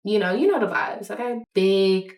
you know the vibes, okay? Big,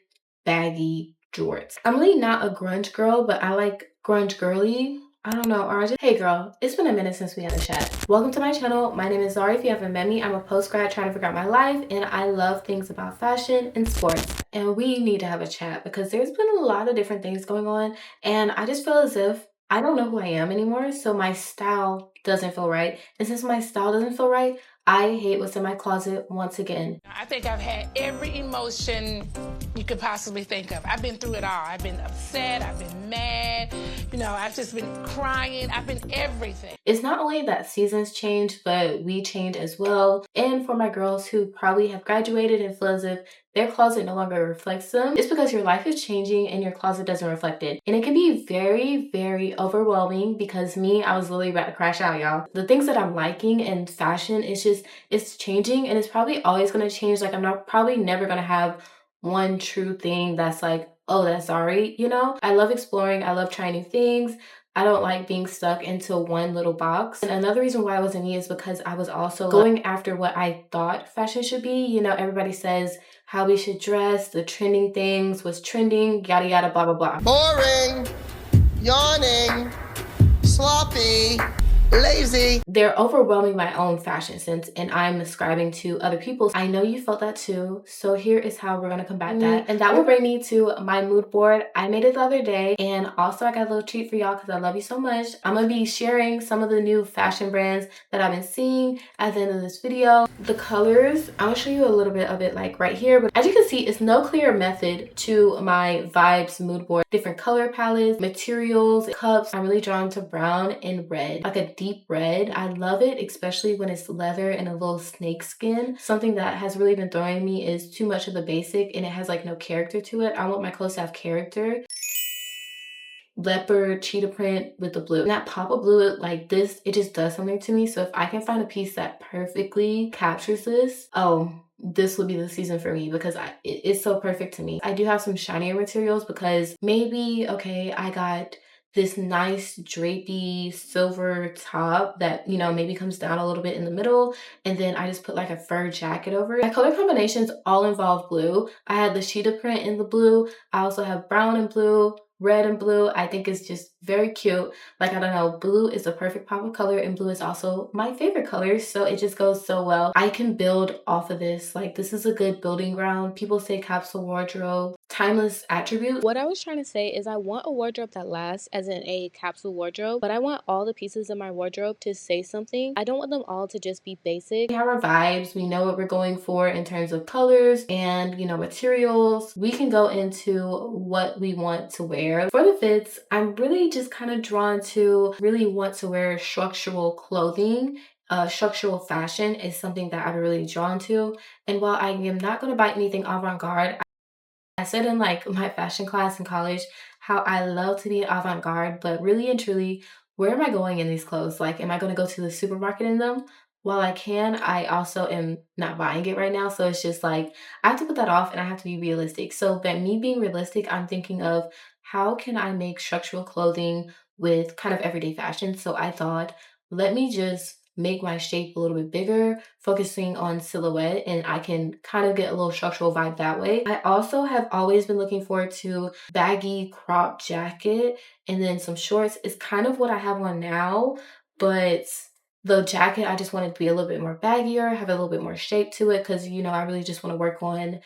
baggy jorts. I'm really not a grunge girl, but I like grunge girly. I don't know, or I just, hey girl, it's been a minute since we had a chat. Welcome to my channel. My name is Zari. If you haven't met me, I'm a post-grad trying to figure out my life, and I love things about fashion and sports. And we need to have a chat because there's been a lot of different things going on, and I just feel as if I don't know who I am anymore, so my style doesn't feel right. And since my style doesn't feel right, I hate what's in my closet once again. I think I've had every emotion you could possibly think of. I've been through it all. I've been upset, I've been mad, I've just been crying, I've been everything. It's not only that seasons change, but we change as well. And for my girls who probably have graduated and feel as if their closet no longer reflects them, it's because your life is changing and your closet doesn't reflect it. And it can be very, very overwhelming because I was literally about to crash out, y'all. The things that I'm liking in fashion, it's changing, and it's probably always gonna change. Like, probably never gonna have one true thing that's like, oh, that's sorry, I love exploring, I love trying new things. I don't like being stuck into one little box. And another reason why I wasn't me is because I was also going after what I thought fashion should be. Everybody says how we should dress, the trending things, what's trending, yada yada, blah blah blah. Boring, yawning, sloppy, lazy. They're overwhelming my own fashion sense, and I'm ascribing to other people's. I know you felt that too, so here is how we're gonna combat that. And that will bring me to my mood board. I made it the other day, and also I got a little treat for y'all because I love you so much. I'm gonna be sharing some of the new fashion brands that I've been seeing at the end of this video. The colors, I'm gonna show you a little bit of it like right here, but as you can see, it's no clear method to my vibes mood board. Different color palettes, materials, cups. I'm really drawn to brown and red, like a deep red. I love it, especially when it's leather and a little snake skin. Something that has really been throwing me is too much of the basic and it has like no character to it. I want my clothes to have character. Leopard cheetah print with the blue. And that pop of blue like this, it just does something to me. So if I can find a piece that perfectly captures this, oh, this will be the season for me because it's so perfect to me. I do have some shinier materials because maybe, okay, I got this nice drapey silver top that, maybe comes down a little bit in the middle. And then I just put like a fur jacket over it. My color combinations all involve blue. I had the cheetah print in the blue. I also have brown and blue, red and blue. I think it's just very cute. Like, I don't know, blue is the perfect pop of color, and blue is also my favorite color, so it just goes so well. I can build off of this. Like, this is a good building ground. People say capsule wardrobe, timeless attribute. What I was trying to say is I want a wardrobe that lasts, as in a capsule wardrobe, but I want all the pieces in my wardrobe to say something. I don't want them all to just be basic. We have our vibes. We know what we're going for in terms of colors and, materials. We can go into what we want to wear. For the fits, I'm really just kind of drawn to really want to wear structural clothing. Structural fashion is something that I'm really drawn to. And while I am not going to buy anything avant-garde, I said in like my fashion class in college how I love to be avant-garde, but really and truly, where am I going in these clothes? Like, am I going to go to the supermarket in them? While I can, I also am not buying it right now. So it's just like, I have to put that off and I have to be realistic. So by me being realistic, I'm thinking of how can I make structural clothing with kind of everyday fashion? So I thought, let me just make my shape a little bit bigger, focusing on silhouette, and I can kind of get a little structural vibe that way. I also have always been looking forward to baggy crop jacket and then some shorts. It's kind of what I have on now, but the jacket, I just wanted to be a little bit more baggier, have a little bit more shape to it because, I really just want to work on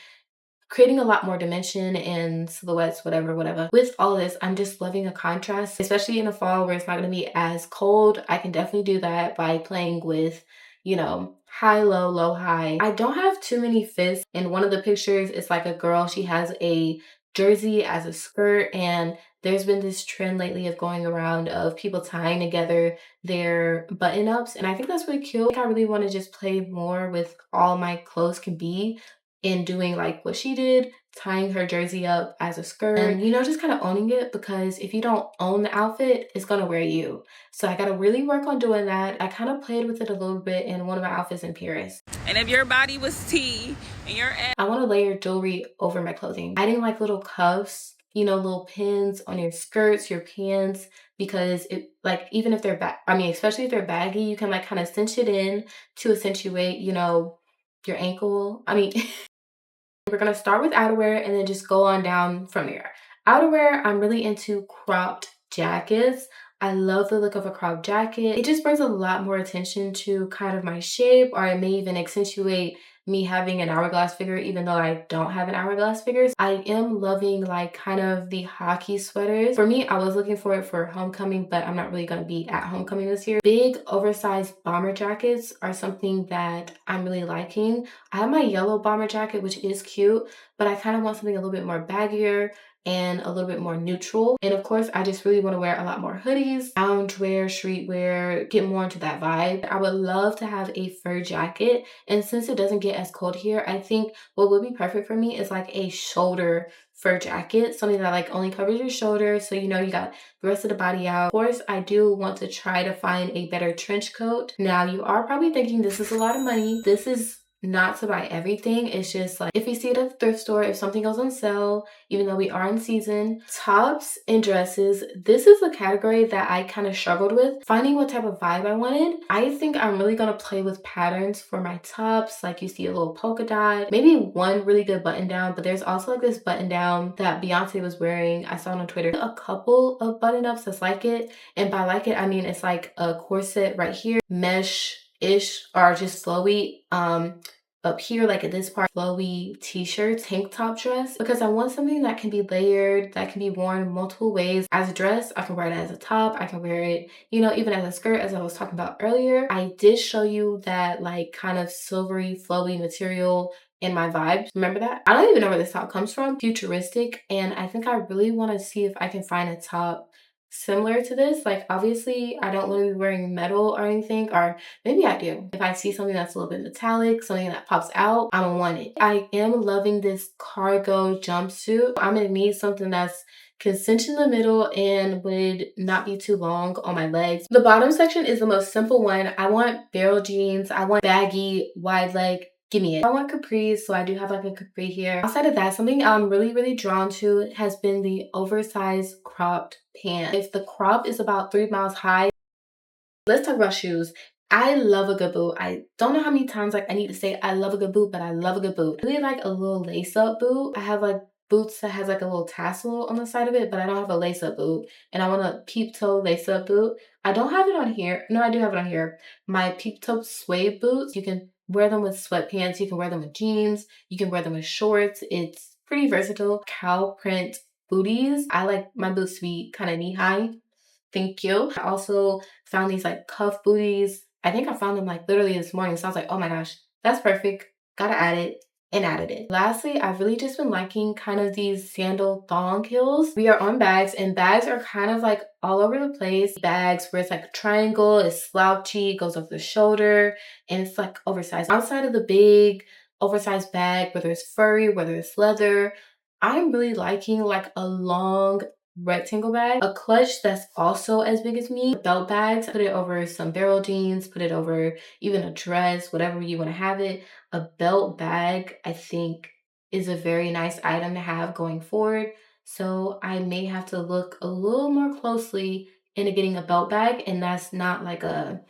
creating a lot more dimension and silhouettes, whatever. With all this, I'm just loving a contrast, especially in the fall where it's not going to be as cold. I can definitely do that by playing with, high, low, low, high. I don't have too many fits. In one of the pictures, it's like a girl, she has a jersey as a skirt, and there's been this trend lately of going around of people tying together their button ups, and I think that's really cute. I really want to just play more with all my clothes can be in doing like what she did, tying her jersey up as a skirt, and just kind of owning it, because if you don't own the outfit, it's gonna wear you. So I gotta really work on doing that. I kind of played with it a little bit in one of my outfits in Paris. And if your body was T and your ass, I want to layer jewelry over my clothing, adding like little cuffs, little pins on your skirts, your pants, because it, like, even if they're especially if they're baggy, you can like kind of cinch it in to accentuate, your ankle. We're gonna start with outerwear and then just go on down from there. Outerwear, I'm really into cropped jackets. I love the look of a cropped jacket. It just brings a lot more attention to kind of my shape, or it may even accentuate me having an hourglass figure, even though I don't have an hourglass figure. I am loving like kind of the hockey sweaters. For me, I was looking for it for homecoming, but I'm not really gonna be at homecoming this year. Big oversized bomber jackets are something that I'm really liking. I have my yellow bomber jacket, which is cute, but I kind of want something a little bit more baggier and a little bit more neutral. And of course, I just really want to wear a lot more hoodies, loungewear, streetwear, get more into that vibe. I would love to have a fur jacket. And since it doesn't get as cold here, I think what would be perfect for me is like a shoulder fur jacket, something that like only covers your shoulders, so you know you got the rest of the body out. Of course, I do want to try to find a better trench coat. Now, you are probably thinking this is a lot of money. This is not to buy everything. It's just like if you see it at the thrift store, if something goes on sale, even though we are in season. Tops and dresses, this is a category that I kind of struggled with finding what type of vibe I wanted. I think I'm really gonna play with patterns for my tops. Like you see a little polka dot, maybe one really good button down, but there's also like this button down that Beyonce was wearing. I saw it on Twitter. A couple of button ups that's like it, and by like it I mean it's like a corset right here, mesh-ish, or just flowy up here, like at this part, flowy t-shirt, tank top dress, because I want something that can be layered, that can be worn multiple ways. As a dress, I can wear it as a top, I can wear it, you know, even as a skirt, as I was talking about earlier. I did show you that like kind of silvery, flowy material in my vibes. Remember that? I don't even know where this top comes from. Futuristic, and I think I really want to see if I can find a top similar to this. Like obviously I don't want to be wearing metal or anything, or maybe I do. If I see something that's a little bit metallic, something that pops out, I'm gonna want it. I am loving this cargo jumpsuit. I'm gonna need something that's can cinch in the middle and would not be too long on my legs. The bottom section is the most simple one. I want barrel jeans, I want baggy, wide leg. Give me it. I want capris, so I do have like a capri here. Outside of that, something I'm really drawn to has been the oversized cropped pants. If the crop is about 3 miles high, let's talk about shoes. I love a good boot. I don't know how many times like I need to say I love a good boot, but I love a good boot. I really like a little lace-up boot. I have like boots that has like a little tassel on the side of it, but I don't have a lace-up boot. And I want a peep toe lace-up boot. I don't have it on here. No, I do have it on here. My peep toe suede boots, you can wear them with sweatpants, you can wear them with jeans, you can wear them with shorts. It's pretty versatile. Cow print booties. I like my boots to be kind of knee-high. Thank you. I also found these like cuff booties. I think I found them like literally this morning. So I was like, oh my gosh, that's perfect. Gotta add it, and added it. Lastly, I've really just been liking kind of these sandal thong heels. We are on bags, and bags are kind of like all over the place. Bags where it's like a triangle, it's slouchy, it goes over the shoulder, and it's like oversized. Outside of the big oversized bag, whether it's furry, whether it's leather, I'm really liking like a long rectangle bag, a clutch that's also as big as me, belt bags, put it over some barrel jeans, put it over even a dress, whatever you want to have it. A belt bag, I think, is a very nice item to have going forward. So I may have to look a little more closely into getting a belt bag, and that's not like a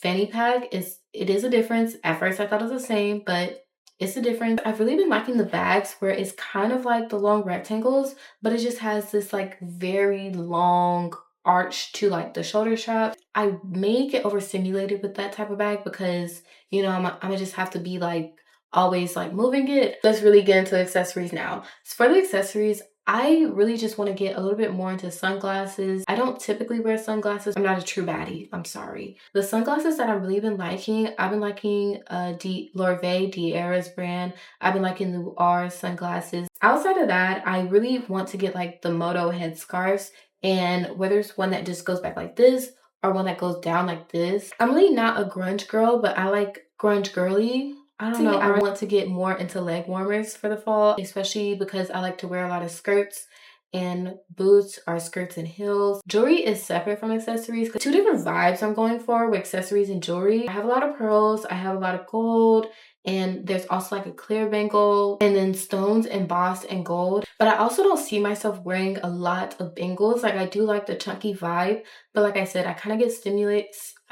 fanny pack. It is a difference. At first I thought it was the same, but it's a difference. I've really been liking the bags where it's kind of like the long rectangles, but it just has this like very long arch to like the shoulder strap. I may get overstimulated with that type of bag because, you know, I'm gonna just have to be like always like moving it. Let's really get into accessories now. So for the accessories, I really just want to get a little bit more into sunglasses. I don't typically wear sunglasses. I'm not a true baddie. I'm sorry. The sunglasses that I've really been liking, I've been liking Lorve Diera's brand. I've been liking the R sunglasses. Outside of that, I really want to get like the Moto headscarves, and whether it's one that just goes back like this or one that goes down like this. I'm really not a grunge girl, but I like grunge girly. I don't know. I want to get more into leg warmers for the fall, especially because I like to wear a lot of skirts and boots or skirts and heels. Jewelry is separate from accessories. Two different vibes I'm going for with accessories and jewelry. I have a lot of pearls, I have a lot of gold, and there's also like a clear bangle, and then stones embossed in gold. But I also don't see myself wearing a lot of bangles. Like I do like the chunky vibe, but like I said, I kind of get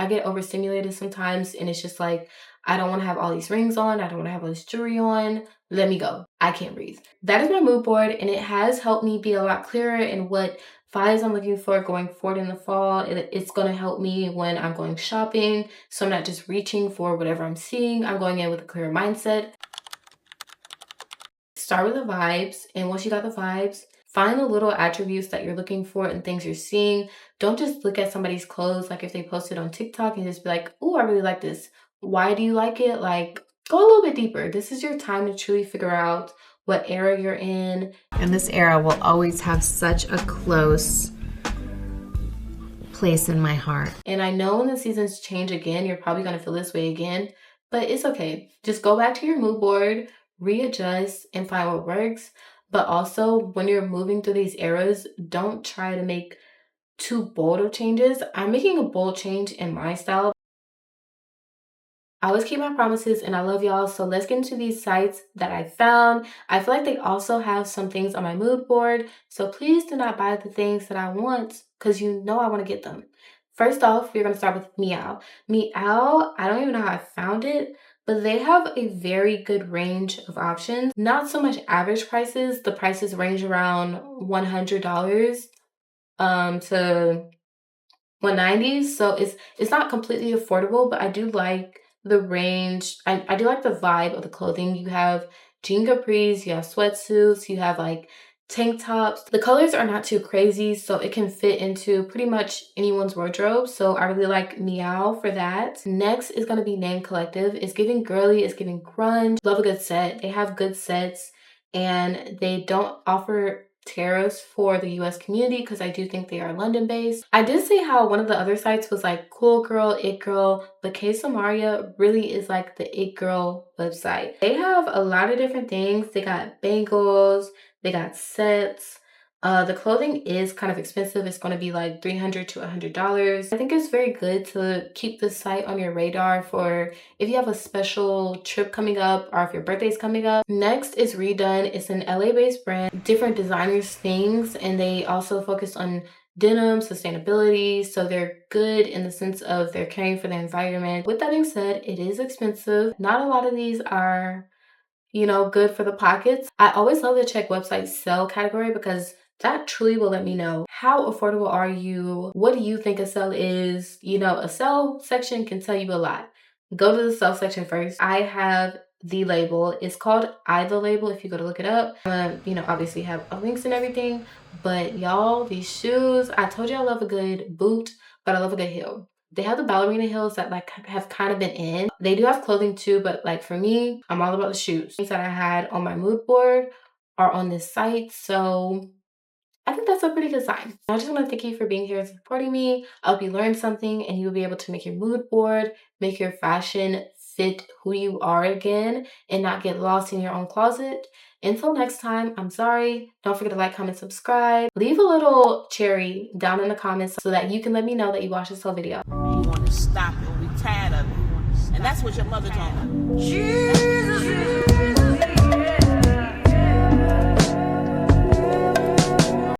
I get overstimulated sometimes, and it's just like, I don't want to have all these rings on. I don't want to have all this jewelry on. Let me go. I can't breathe. That is my mood board, and it has helped me be a lot clearer in what vibes I'm looking for going forward in the fall. It's going to help me when I'm going shopping, so I'm not just reaching for whatever I'm seeing. I'm going in with a clearer mindset. Start with the vibes, and once you got the vibes, find the little attributes that you're looking for and things you're seeing. Don't just look at somebody's clothes, like if they post it on TikTok, and just be like, oh, I really like this. Why do you like it? Like, go a little bit deeper. This is your time to truly figure out what era you're in. And this era will always have such a close place in my heart. And I know when the seasons change again, you're probably going to feel this way again, but it's okay. Just go back to your mood board, readjust, and find what works. But also, when you're moving through these eras, don't try to make too bold of changes. I'm making a bold change in my style. I always keep my promises, and I love y'all. So let's get into these sites that I found. I feel like they also have some things on my mood board. So please do not buy the things that I want, because you know I want to get them. First off, we're going to start with Meow. Meow, I don't even know how I found it, but they have a very good range of options. Not so much average prices. The prices range around $100 to $190. So it's not completely affordable, but I do like the range. I do like the vibe of the clothing. You have jean capris, you have sweatsuits, you have like tank tops. The colors are not too crazy, so it can fit into pretty much anyone's wardrobe. So I really like Meow for that. Next is going to be Name Collective. It's giving girly, it's giving grunge. Love a good set. They have good sets, and they don't offer tariffs for the US community because I do think they are London based. I did say how one of the other sites was like Cool Girl, It Girl, but K Samaria really is like the It Girl website. They have a lot of different things. They got bangles, they got sets. The clothing is kind of expensive. It's going to be like $300 to $100. I think it's very good to keep this site on your radar for if you have a special trip coming up or if your birthday's coming up. Next is Redone. It's an LA-based brand, different designers things, and they also focus on denim, sustainability, so they're good in the sense of they're caring for the environment. With that being said, it is expensive. Not a lot of these are, you know, good for the pockets. I always love to check website sale category because that truly will let me know how affordable are you? What do you think a sale is? You know, a sale section can tell you a lot. Go to the sale section first. I have the label. It's called The Label if you go to look it up. You know, obviously have links and everything. But y'all, these shoes, I told you I love a good boot, but I love a good heel. They have the ballerina heels that like have kind of been in. They do have clothing too, but like for me, I'm all about the shoes. Things that I had on my mood board are on this site. So I think that's a pretty good sign. I just want to thank you for being here and supporting me. I hope you learned something and you'll be able to make your mood board, make your fashion fit who you are again, and not get lost in your own closet. Until next time, I'm sorry. Don't forget to like, comment, subscribe. Leave a little cherry down in the comments so that you can let me know that you watched this whole video. You want to stop it. We tired of it. And that's what your mother told me. Jesus.